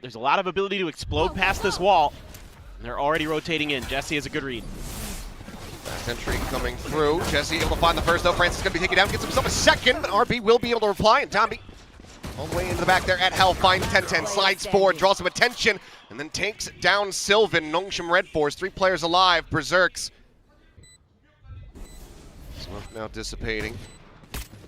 There's a lot of ability to explode past this wall. And they're already rotating in. Jesse has a good read. Fast entry coming through. Jesse able to find the first, though. Francis going to be taken down, gets himself a second, but RB will be able to reply, and Tommy all the way into the back there at Hell, finds 10-10, slides forward, draws some attention, and then takes down Sylvan. Nongshim Red Force, 3 players alive, Berserks. Smoke now dissipating.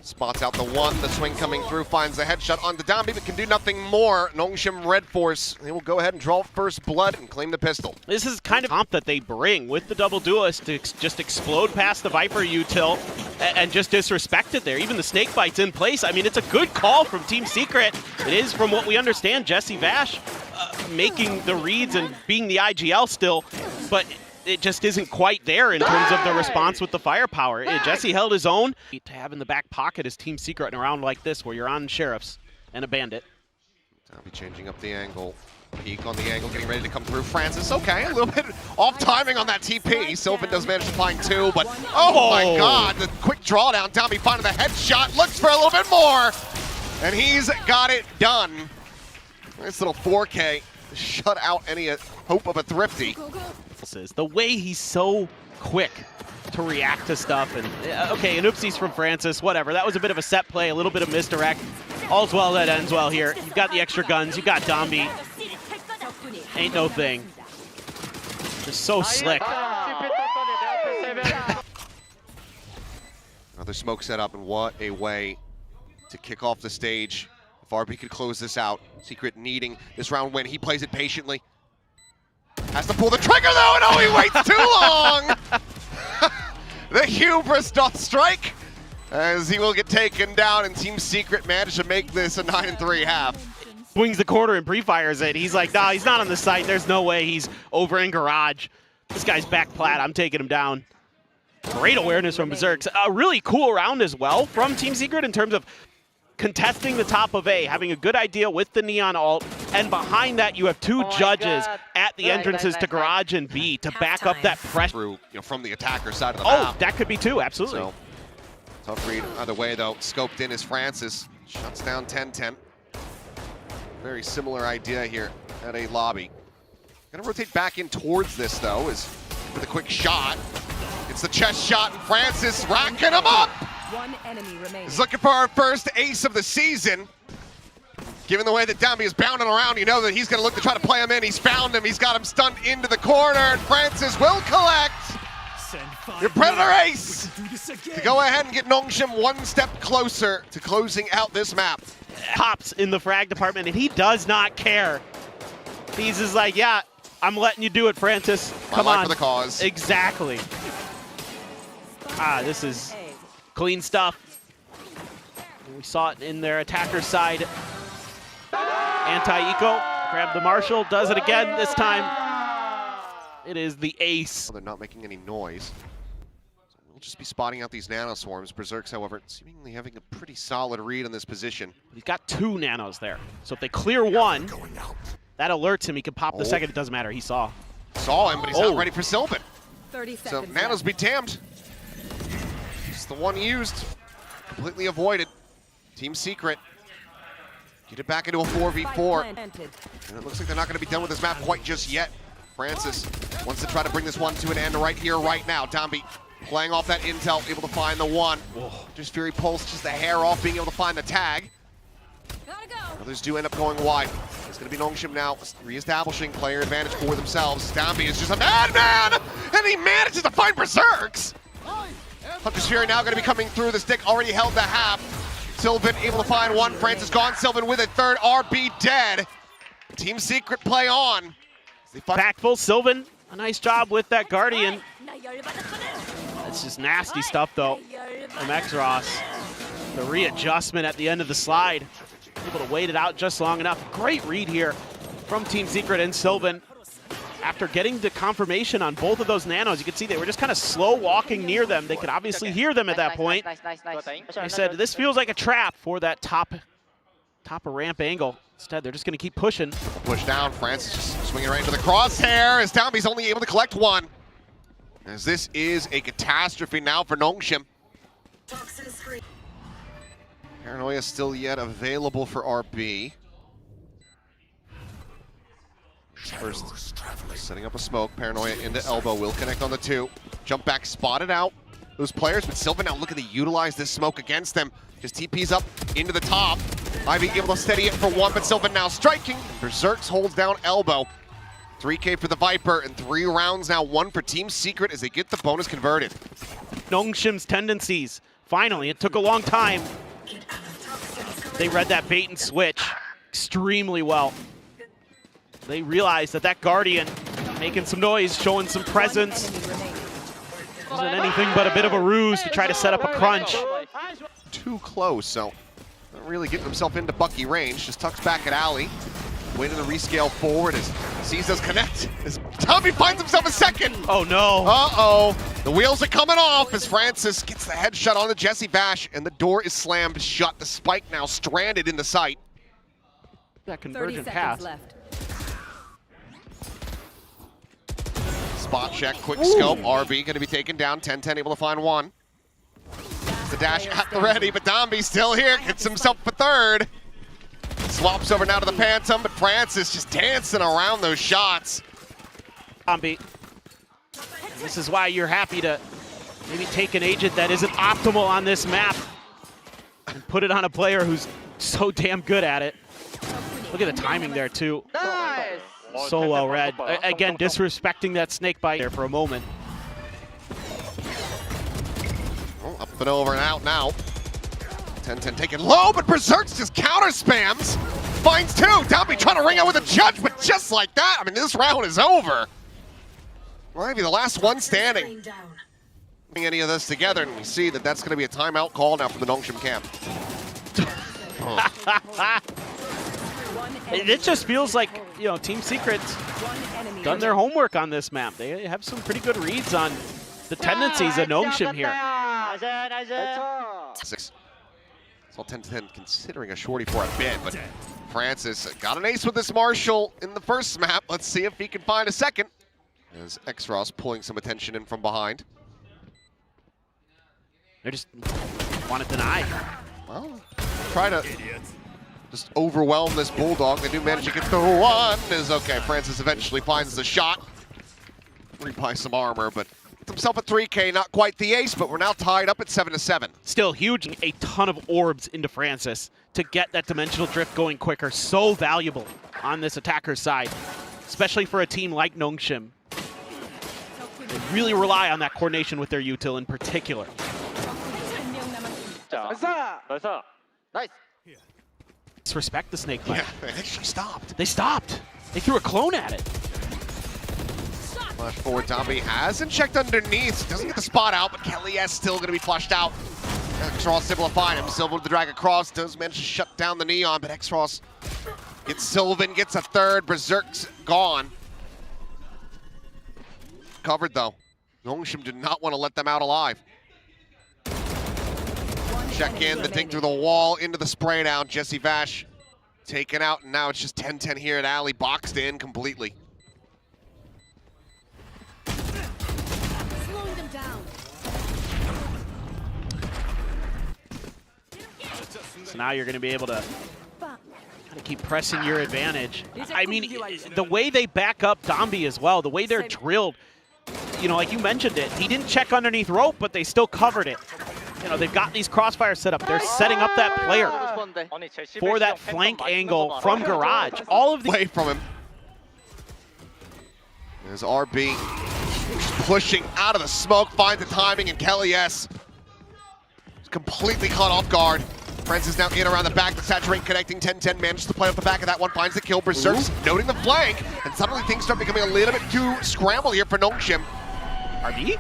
Spots out the one, the swing coming through, finds the headshot on the Dambi, but can do nothing more. Nongshim Red Force, they will go ahead and draw first blood and claim the pistol. This is kind of comp that they bring with the double duelist to just explode past the Viper util and just disrespect it there. Even the snake bite's in place. I mean, it's a good call from Team Secret. It is, from what we understand, Jesse Vash making the reads and being the IGL still, but it just isn't quite there in terms of the response with the firepower. Jesse held his own. To have in the back pocket is Team Secret in a round like this where you're on Sheriffs and a Bandit. I'll be changing up the angle. Peek on the angle, getting ready to come through. Francis, okay, a little bit off timing on that TP. Sylvan does manage to find 2, but oh my god, the quick drawdown. Tommy finding the headshot, looks for a little bit more, and he's got it done. Nice little 4K, shut out any hope of a thrifty. The way he's so quick to react to stuff, and okay, an oopsies from Francis, whatever. That was a bit of a set play, a little bit of misdirect. All's well that ends well here. You've got the extra guns, you got Dambi. Ain't no thing. Just so slick. Another smoke set up, and what a way to kick off the stage. If RB could close this out, Secret needing this round win. He plays it patiently. Has to pull the trigger though, and oh, he waits too long! The hubris doth strike, as he will get taken down, and Team Secret managed to make this a 9-3 half. Swings the corner and pre-fires it. He's like, nah, he's not on the site. There's no way he's over in garage. This guy's back plat. I'm taking him down. Great awareness from Berserks. A really cool round as well from Team Secret in terms of contesting the top of A, having a good idea with the Neon ult, and behind that you have 2 judges at the entrances to Garage and B to back up that pressure. Through, from the attacker side of the map. Oh, that could be 2, absolutely. So, tough read either way though. Scoped in is Francis, shuts down 10-10. Very similar idea here at A lobby. Gonna rotate back in towards this though, is with a quick shot. It's the chest shot, and Francis racking him up! 1 enemy remaining. He's looking for our first ace of the season. Given the way that Dambi is bounding around, you know that he's going to look to try to play him in. He's found him. He's got him stunned into the corner, and Francis will collect your Predator ace to go ahead and get Nongshim 1 step closer to closing out this map. Pops in the frag department, and he does not care. He's just like, yeah, I'm letting you do it, Francis. Come on. For the cause. Exactly. This is clean stuff. We saw it in their attacker side. Anti-eco, grab the Marshal, does it again this time. It is the ace. They're not making any noise. So we'll just be spotting out these nano swarms. Berserks, however, seemingly having a pretty solid read on this position. He's got 2 nanos there. So if they clear 1, that alerts him. He can pop the second. It doesn't matter. He saw. Saw him, but he's not ready for Sylvan. 30 So seconds nanos left. be damned. It's the one used. Completely avoided. Team Secret. Get it back into a 4v4. And it looks like they're not going to be done with this map quite just yet. Francis wants to try to bring this one to an end right here, right now. Dambi playing off that intel, able to find the one. Just Fury Pulse, just the hair off, being able to find the tag. Others do end up going wide. It's going to be Nongshim now, reestablishing player advantage for themselves. Dambi is just a madman, and he manages to find Berserks. Hunter's Fury now going to be coming through. The stick already held the half. Sylvan able to find 1. Francis gone. Sylvan with a 3rd. RB dead. Team Secret play on. Backful, Sylvan, a nice job with that Guardian. It's just nasty stuff though from X-Ross. The readjustment at the end of the slide. Able to wait it out just long enough. Great read here from Team Secret and Sylvan. After getting the confirmation on both of those nanos, you can see they were just kind of slow walking near them. They could obviously hear them at that point. They said, this feels like a trap for that top of ramp angle. Instead, they're just going to keep pushing. Push down, Francis just swinging right into the crosshair as Dambi's only able to collect 1. As this is a catastrophe now for Nongshim. Paranoia still yet available for RB. First, setting up a smoke. Paranoia into elbow. Will connect on the 2. Jump back, spotted out those players. But Sylvan now looking to utilize this smoke against them. Just TP's up into the top. Ivy able to steady it for 1, but Sylvan now striking. Berserks holds down elbow. 3K for the Viper, and 3 rounds now. 1 for Team Secret as they get the bonus converted. Nongshim's tendencies. Finally, it took a long time. They read that bait and switch extremely well. They realized that Guardian making some noise, showing some presence. Wasn't anything but a bit of a ruse to try to set up a crunch. Too close, so not really getting himself into Bucky range. Just tucks back at Alley. Waiting to rescale forward as sees us connect. As Tommy finds himself a second. Oh no. Uh-oh. The wheels are coming off as Francis gets the headshot on the Jesse Vash, and the door is slammed shut. The spike now stranded in the site. That convergent pass. Left. Spot check, quick scope. RB going to be taken down. 10-10 able to find 1. The dash at the ready, but Domby still here. Gets himself a 3rd. Swaps over now to the Phantom, but Francis just dancing around those shots. Domby. This is why you're happy to maybe take an agent that isn't optimal on this map and put it on a player who's so damn good at it. Look at the timing there, too. Nice. So well read. Again, disrespecting that snake bite there for a moment. Oh, up and over and out now. 10-10 taken low, but Berserks just counter spams. Finds 2. Domby trying to ring out with a judge, but just like that, I mean, this round is over. Might be the last one standing. Putting any of this together, and we see that that's going to be a timeout call now from the Nongshim camp. It just feels like, you know, Team Secret's done their homework on this map. They have some pretty good reads on the tendencies of Nongshim here. 6. It's all 10-10 considering a shorty for a bit, but Francis got an ace with this Marshall in the first map. Let's see if he can find a second. As X-Ross pulling some attention in from behind. They just want to deny. Well, try to just overwhelm this Bulldog. They do manage to get the 1. Is okay. Francis eventually finds the shot. Rebuy some armor, but himself a 3K, not quite the ace, but we're now tied up at 7-7. Still huge, a ton of orbs into Francis to get that dimensional drift going quicker. So valuable on this attacker's side, especially for a team like Nongshim. They really rely on that coordination with their util in particular. Nice. Disrespect the snake bite. Yeah, they actually stopped. They stopped. They threw a clone at it. Flash forward, Domby hasn't checked underneath. Doesn't get the spot out, but Kelly S still going to be flushed out. X-Ross able to find him. Sylvan with the drag across. Does manage to shut down the Neon, but X-Ross gets Sylvan, gets a 3rd. Berserk's gone. Covered, though. Nongshim did not want to let them out alive. Check in, the dink through the wall, into the spray down. Jesse Vash taken out, and now it's just 10-10 here at Alley, boxed in completely. So now you're going to be able to keep pressing your advantage. I mean, the way they back up Domby as well, the way they're drilled, you know, like you mentioned it, he didn't check underneath rope, but they still covered it. You know, they've got these crossfires set up. They're setting up that player for that flank angle from garage. All of the away from him. There's RB pushing out of the smoke, finds the timing, and Kelly S is completely caught off guard. Francis now in around the back, the saturate connecting. 10-10 manages to play off the back of that one, finds the kill. Berserk's noting the flank, and suddenly things start becoming a little bit too scrambled here for Nongshim. RB?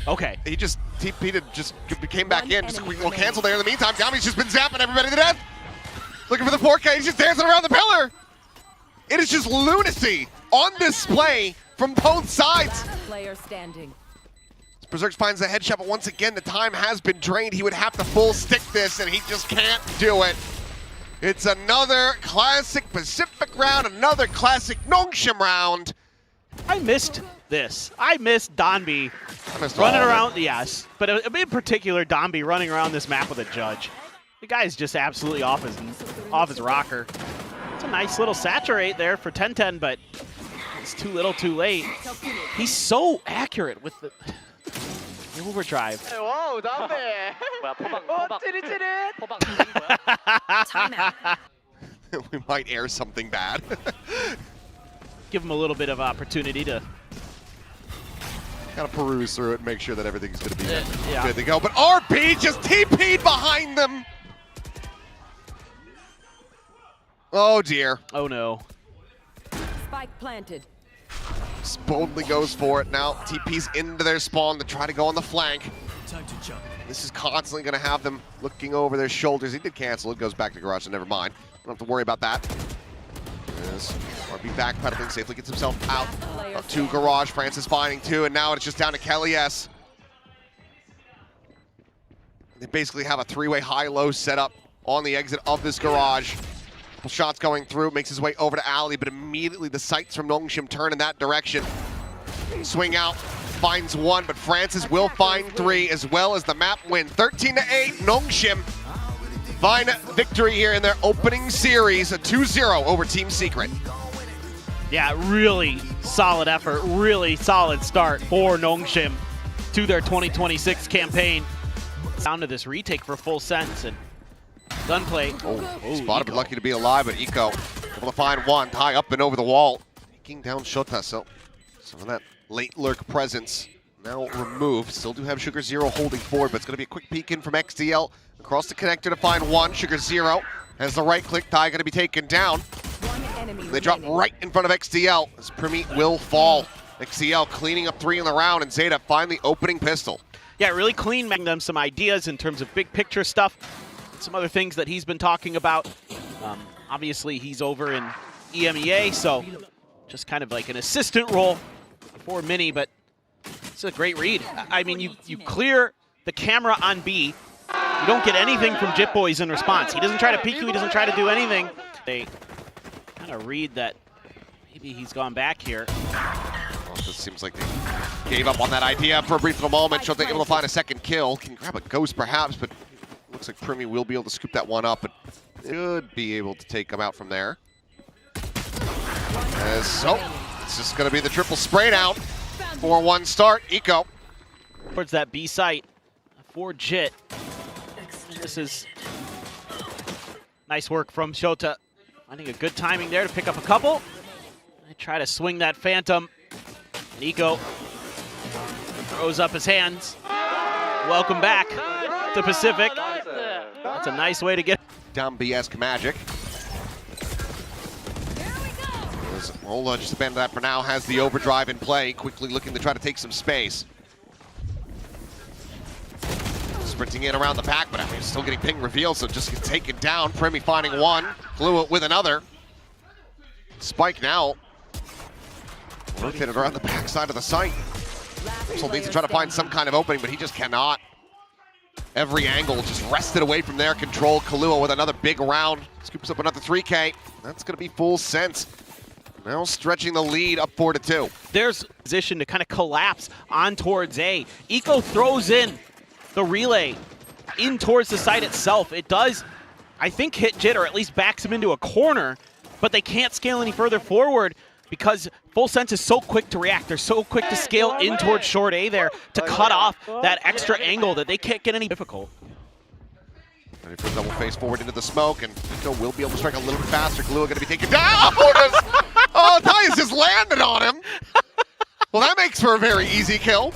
Okay. He just TP'd, just came back in, just will cancel there in the meantime. Dommy's just been zapping everybody to death. Looking for the 4K, he's just dancing around the pillar. It is just lunacy on display from both sides. Player standing. Berserk finds the headshot, but once again, the time has been drained. He would have to full stick this, and he just can't do it. It's another classic Pacific round, another classic Nongshim round. I missed this. I missed Domby running around, yes, but in particular, Domby running around this map with a judge. The guy's just absolutely off his rocker. It's a nice little saturate there for 10-10, but It's too little, too late. He's so accurate with the overdrive. 와우, 담배. 뭐야, 포박. 찌릿찌릿. 포박. Timeout. We might air something bad. Give him a little bit of opportunity to. Gotta peruse through it and make sure that everything's gonna be Yeah. good to go. But RP just TP'd behind them. Oh dear. Oh no. Spike planted. Just boldly goes for it now. TP's into their spawn to try to go on the flank. This is constantly going to have them looking over their shoulders. He did cancel. It goes back to garage, so never mind. Don't have to worry about that. Yes. RP backpedaling, safely gets himself out to garage. Francis finding two, and now it's just down to Kelly S. They basically have a three-way high-low setup on the exit of this garage. Couple shots going through, makes his way over to Ali, but immediately the sights from Nongshim turn in that direction. Swing out, finds one, but Francis will find three as well as the map win. 13-8, Nongshim find victory here in their opening series, a 2-0 over Team Secret. Yeah, really solid effort, really solid start for Nongshim to their 2026 campaign. Down to this retake for full sense and gunplay. Spotted, but lucky to be alive, but Eco able to find one, high up and over the wall. Taking down Shota, so some of that late lurk presence now removed. Still do have Sugar Zero holding forward, but it's going to be a quick peek in from XDL. Across the connector to find one. Sugar Zero has the right click. Thai going to be taken down. They drop right in front of XDL as Primi will fall. XDL cleaning up three in the round, and Zeta find the opening pistol. Yeah, really clean, making them some ideas in terms of big picture stuff. Some other things that he's been talking about. Obviously, he's over in EMEA, so just kind of like an assistant role for Mini, but it's a great read. I mean, you clear the camera on B. You don't get anything from Jit Boys in response. He doesn't try to peek you. He doesn't try to do anything. They kind of read that maybe he's gone back here. Well, it just seems like they gave up on that idea for a brief little moment. Shota able to find a second kill. Can grab a ghost perhaps, but looks like Primi will be able to scoop that one up, but should be able to take him out from there. So, it's just going to be the triple spray down. 4-1 start, Eco. Towards that B site for Jit. This is nice work from Shota. Finding a good timing there to pick up a couple. I try to swing that Phantom. And Eco throws up his hands. Welcome back to Pacific. That's a nice way to get Down BS Magic. Ola just abandoned that for now, has the overdrive in play, quickly looking to try to take some space. Sprinting in around the back, but I mean, still getting ping revealed, so just get taken down. Primi finding one, Fluid with another. Spike now. Rotated around the backside of the site. So needs to try to find some kind of opening, but he just cannot. Every angle just wrested away from their control. Kahlua with another big round. Scoops up another 3K. That's going to be full sense. Now stretching the lead up 4-2. There's a position to kind of collapse on towards A. Eco throws in the relay in towards the site itself. It does, I think, hit Jit, or at least backs him into a corner, but they can't scale any further forward because Full Sense is so quick to react. They're so quick to scale in towards short A there to cut off that extra angle that they can't get any difficult. Ready for a double face forward into the smoke, and Eco will be able to strike a little bit faster. Kahlua going to be taken down. Oh, Tyus just landed on him. Well, that makes for a very easy kill.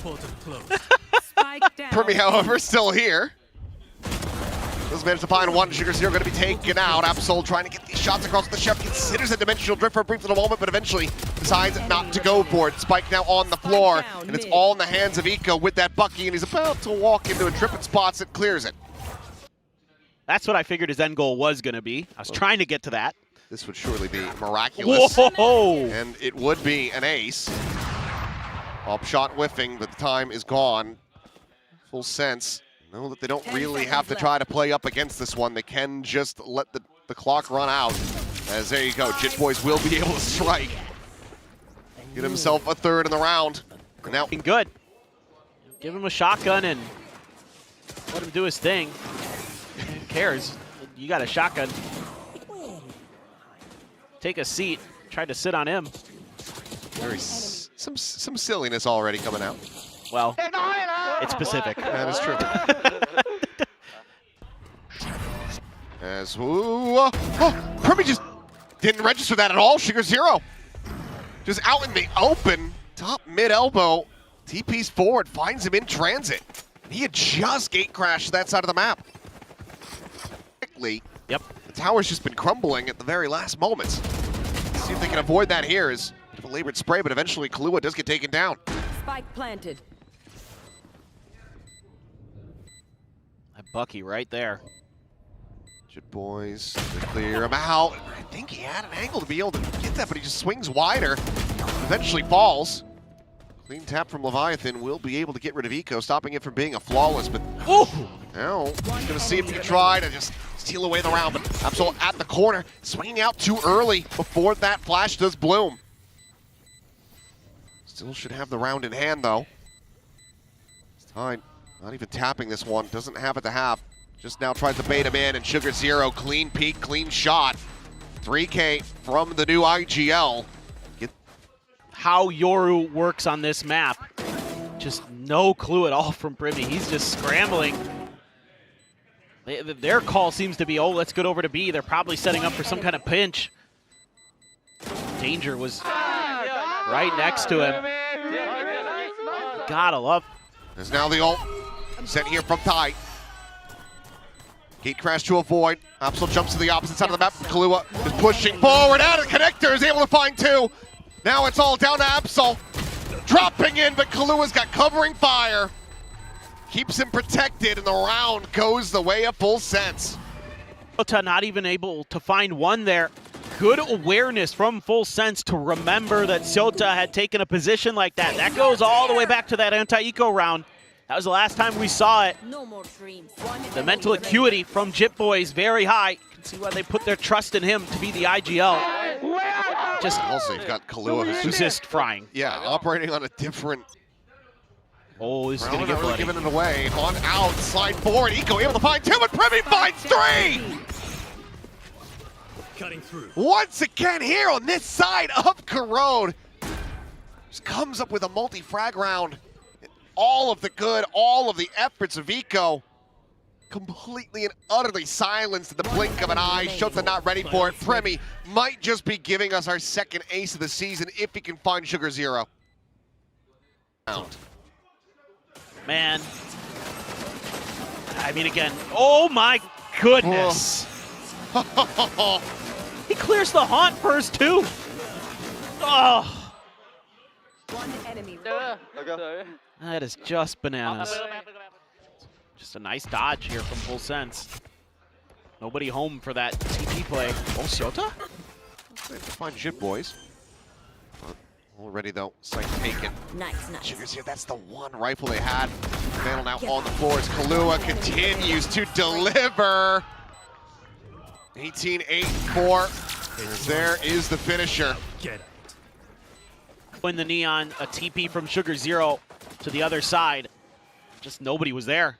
Primi, however, still here. Does manage to find one. Sugar Zero going to be taken out. Absol trying to get these shots across the chef. Considers a dimensional drift for a brief little moment, but eventually decides not to go for it. Spike now on the floor, and it's all in the hands of Eco with that Bucky, and he's about to walk into a tripping spots that clears it. That's what I figured his end goal was going to be. I was trying to get to that. This would surely be miraculous. Whoa! And it would be an ace. Up shot whiffing, but the time is gone. Full sense. Know that they don't really have to try to play up against this one. They can just let the clock run out. As there you go, Jit Boys will be able to strike. Get himself a third in the round. And now good. Give him a shotgun and let him do his thing. Who cares? You got a shotgun. Take a seat. Tried to sit on him. Some silliness already coming out. Well, it's specific. That is true. As Primi just didn't register that at all. Sugar Zero just out in the open, top mid elbow, TP's forward, finds him in transit. He had just gate crashed that side of the map. Quickly, yep. The tower's just been crumbling at the very last moments. Let's see if they can avoid that here. Is a labored spray, but eventually Kahlua does get taken down. Spike planted. That Bucky right there. Jit boys, they clear him out. I think he had an angle to be able to get that, but he just swings wider. Eventually falls. Clean tap from Leviathan will be able to get rid of Eco, stopping it from being a flawless, but now gonna see if he can try to just steal away the round, but Absol at the corner, swinging out too early before that flash does bloom. Still should have the round in hand though. It's tied, not even tapping this one, doesn't have it to have. Just now tries to bait him in, and Sugar Zero, clean peek, clean shot. 3K from the new IGL. How Yoru works on this map, just no clue at all from Primi. He's just scrambling. Their call seems to be, oh, let's get over to B. They're probably setting up for some kind of pinch. Danger was right next to him. Gotta love. There's now the ult sent here from Ty. Gate crash to avoid. Absol jumps to the opposite side of the map. Kahlua is pushing forward out of the connector, is able to find two. Now it's all down to Absol. Dropping in, but Kahlua's got covering fire. Keeps him protected, and the round goes the way of Full Sense. Not even able to find one there. Good awareness from Full Sense to remember that Sota had taken a position like that. That goes all the way back to that anti-eco round. That was the last time we saw it. No more dreams. The mental acuity from Jit Boys very high. You can see why they put their trust in him to be the IGL. Just also, you've got Kahlua who's just frying. Yeah, operating on a different. Oh, this is going to get really bloody. giving it away. On out, slide forward. Eco able to find two, and Primi finds three. Cutting through. Once again here on this side of Corrode. Just comes up with a multi-frag round. All of the good, all of the efforts of Eco, completely and utterly silenced in the blink of an eye. Shota not ready for it. Primi might just be giving us our second ace of the season if he can find Sugar Zero. Man. I mean, again, oh my goodness. He clears the haunt first, too. Oh. One enemy. That is just bananas. Just a nice dodge here from Full Sense. Nobody home for that TP play. Oh, Sota? Find Jit Boys. Already though, sight taken. Nice. Sugars here, that's the one rifle they had. Vandal now on the floor as Kahlua continues to deliver. 18-8-4. There is the finisher. Get it. In the neon, a TP from Sugar Zero to the other side. Just nobody was there.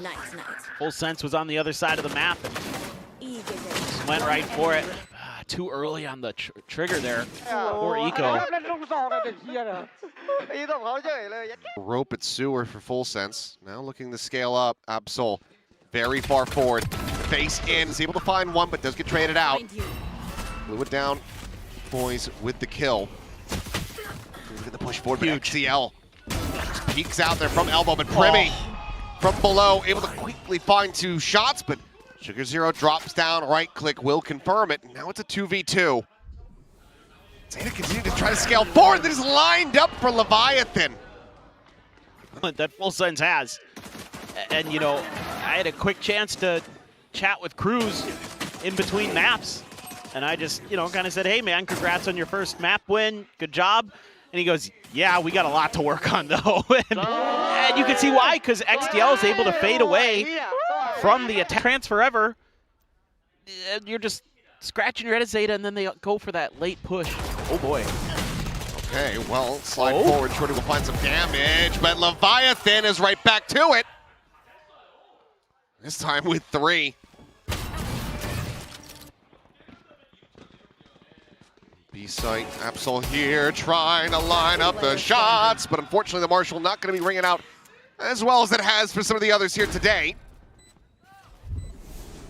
Nice. Full Sense was on the other side of the map and just went right for it. Too early on the trigger there for Eco. Rope at sewer for Full Sense. Now looking to scale up. Absol very far forward. Face in, is able to find one, but does get traded out. Blew it down, boys, with the kill. Look at the push forward, but XCL just peeks out there from elbow, but Primi from below, able to quickly find two shots, but Sugar Zero drops down, right click will confirm it. Now it's a 2v2. Zeta continue to try to scale forward, that is lined up for Leviathan. That Full Sense has. And you know, I had a quick chance to chat with Cruz in between maps. And I just, you know, kind of said, hey man, congrats on your first map win, good job. And he goes, yeah, we got a lot to work on though. and you can see why, because XDL is able to fade away from the attack transfer ever. You're just scratching your head at Zeta, and then they go for that late push. Oh boy. Okay, well, slide forward, Shorty will find some damage, but Leviathan is right back to it. This time with 3. B-site, Absol here trying to line up the shots, but unfortunately the Marshall not going to be ringing out as well as it has for some of the others here today.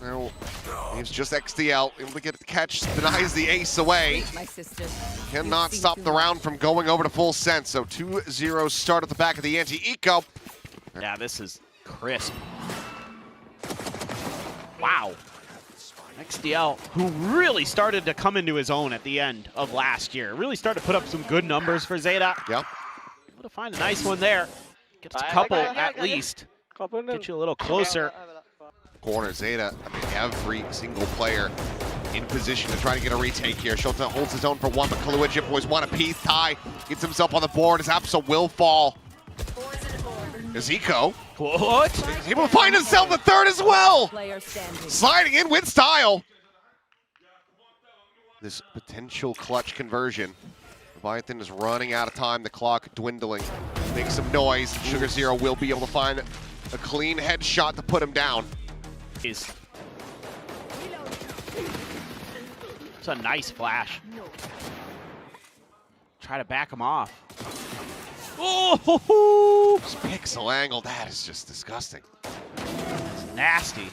Now, it's just XDL, able to get the catch, denies the ace away. Cannot stop the round from going over to full sense, so 2-0 start at the back of the anti-eco. Yeah, this is crisp. Wow. XDL, who really started to come into his own at the end of last year. Really started to put up some good numbers for Zeta. Yep. Able to find a nice one there. Gets a couple at least. Get you a little closer. Corner Zeta, I mean, every single player in position to try to get a retake here. Shota holds his own for one, but Kahlua Jit Boys want a piece. Ty gets himself on the board as Absol will fall. Ezekiel. What? He's able to find himself the third as well. Sliding in with style. This potential clutch conversion. Leviathan is running out of time. The clock dwindling. Make some noise. Sugar Zero will be able to find a clean headshot to put him down. It's a nice flash. Try to back him off. Oh! This pixel angle, that is just disgusting. It's nasty.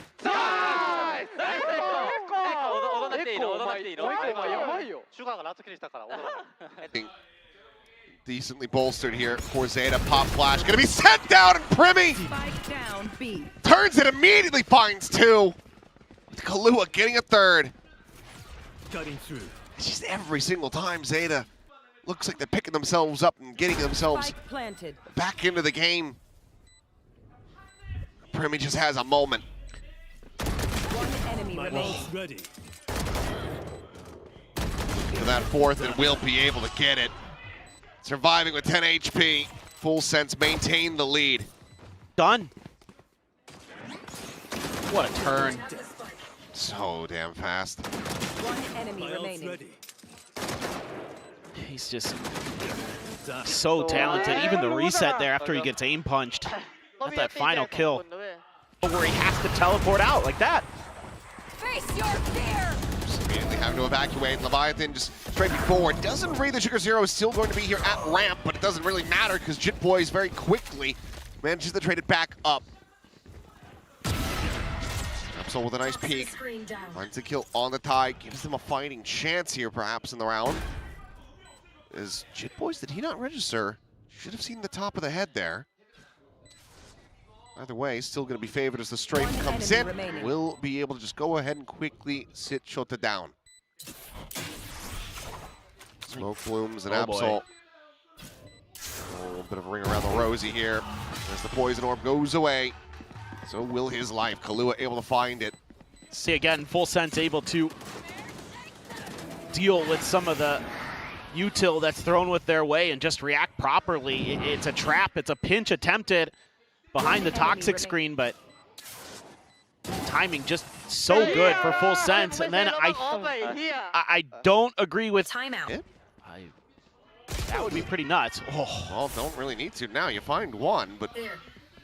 Decently bolstered here for Zeta. Pop flash, gonna be sent down, and Primi turns it immediately, finds two. With Kahlua getting a third. It's just every single time Zeta looks like they're picking themselves up and getting themselves back into the game. Primi just has a moment. One enemy remains. For that fourth, and will be able to get it. Surviving with 10 HP. Full sense maintain the lead. Done. What a turn. So damn fast. One enemy remaining. He's just so talented. Even the reset there after he gets aim punched. That's that final kill. Where he has to teleport out like that. Face your fear! Just immediately having to evacuate. Leviathan just straight forward. Doesn't read that Sugar Zero is still going to be here at ramp, but it doesn't really matter because Jit Boys very quickly manages to trade it back up. Absol with a nice peek. Finds a kill on the tie. Gives them a fighting chance here perhaps in the round. Is Jit Boys, did he not register? Should have seen the top of the head there. Either way, still going to be favored as the strafe comes in. Will be able to just go ahead and quickly sit Shota down. Smoke blooms and Absol. A little bit of a ring around the rosy here as the poison orb goes away. So will his life. Kahlua able to find it. See again, full sense able to deal with some of the util that's thrown with their way and just react properly. It's a trap, it's a pinch attempted behind the toxic screen, but timing just so good for full sense. And then I don't agree with timeout. Yeah. That would be pretty nuts. Oh. Well, don't really need to now. You find one, but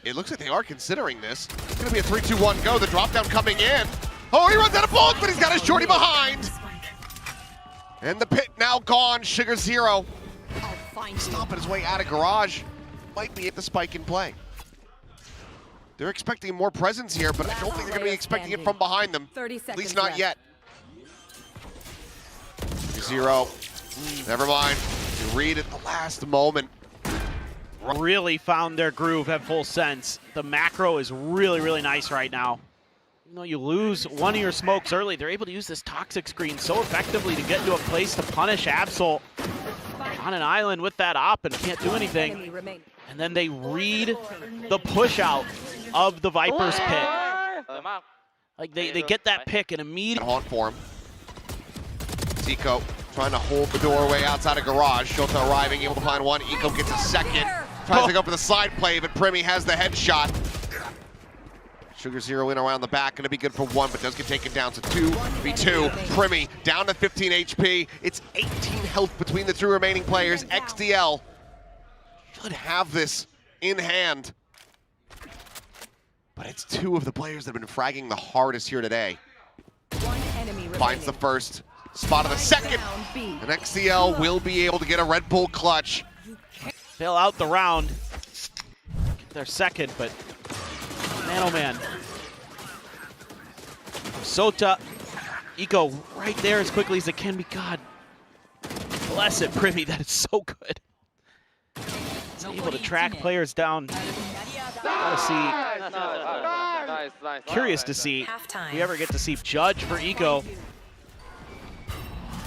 it looks like they are considering this. It's going to be a 3-2-1 go. The drop down coming in. Oh, he runs out of bullets, but he's got his shorty behind. And the pit now gone. Sugar Zero stomping his way out of garage. Might be at the spike in play. They're expecting more presence here, but I don't think they're going to be expecting it from behind them. At least not yet. Zero. Never mind. You read at the last moment. Really found their groove at full sense. The macro is really, really nice right now. You know, you lose one of your smokes early, they're able to use this toxic screen so effectively to get into a place to punish Absol on an island with that op and can't do anything. And then they read the push out of the Viper's pit. Like they get that pick and immediately haunt for him. Zico trying to hold the doorway outside of garage. Shota arriving, able to find one. Eco gets a second. Tries to go for the side play, but Primi has the headshot. Sugar Zero in around the back, gonna be good for one, but does get taken down to 2v2. Primi down to 15 HP. It's 18 health between the two remaining players. XDL should have this in hand. But it's two of the players that have been fragging the hardest here today. One enemy Finds the first. Spot of the second, Down B. and XCL will be able to get a Red Bull clutch. Fail out the round. Get their second, but man, oh man. Sota, Eco right there as quickly as it can be. God bless it, Primi. That is so good. He's able to track players down. Gotta see. Nice. Curious to see if we ever get to see Judge for Eco.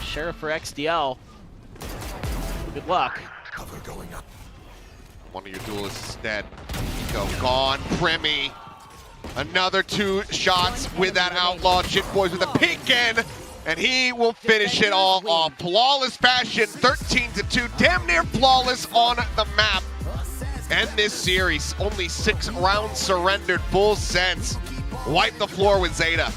Sheriff for XDL. Good luck. One of your duelists is dead. Eco gone. Primi. Another 2 shots with that outlaw. Jit Boys with a peek in, and he will finish it all off. Flawless fashion, 13-2, damn near flawless on the map. End this series, only 6 rounds surrendered, full sense. Wipe the floor with Zeta.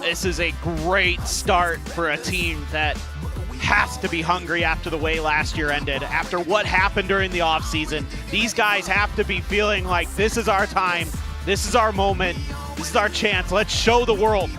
This is a great start for a team that has to be hungry after the way last year ended. After what happened during the offseason, these guys have to be feeling like this is our time, this is our moment, this is our chance. Let's show the world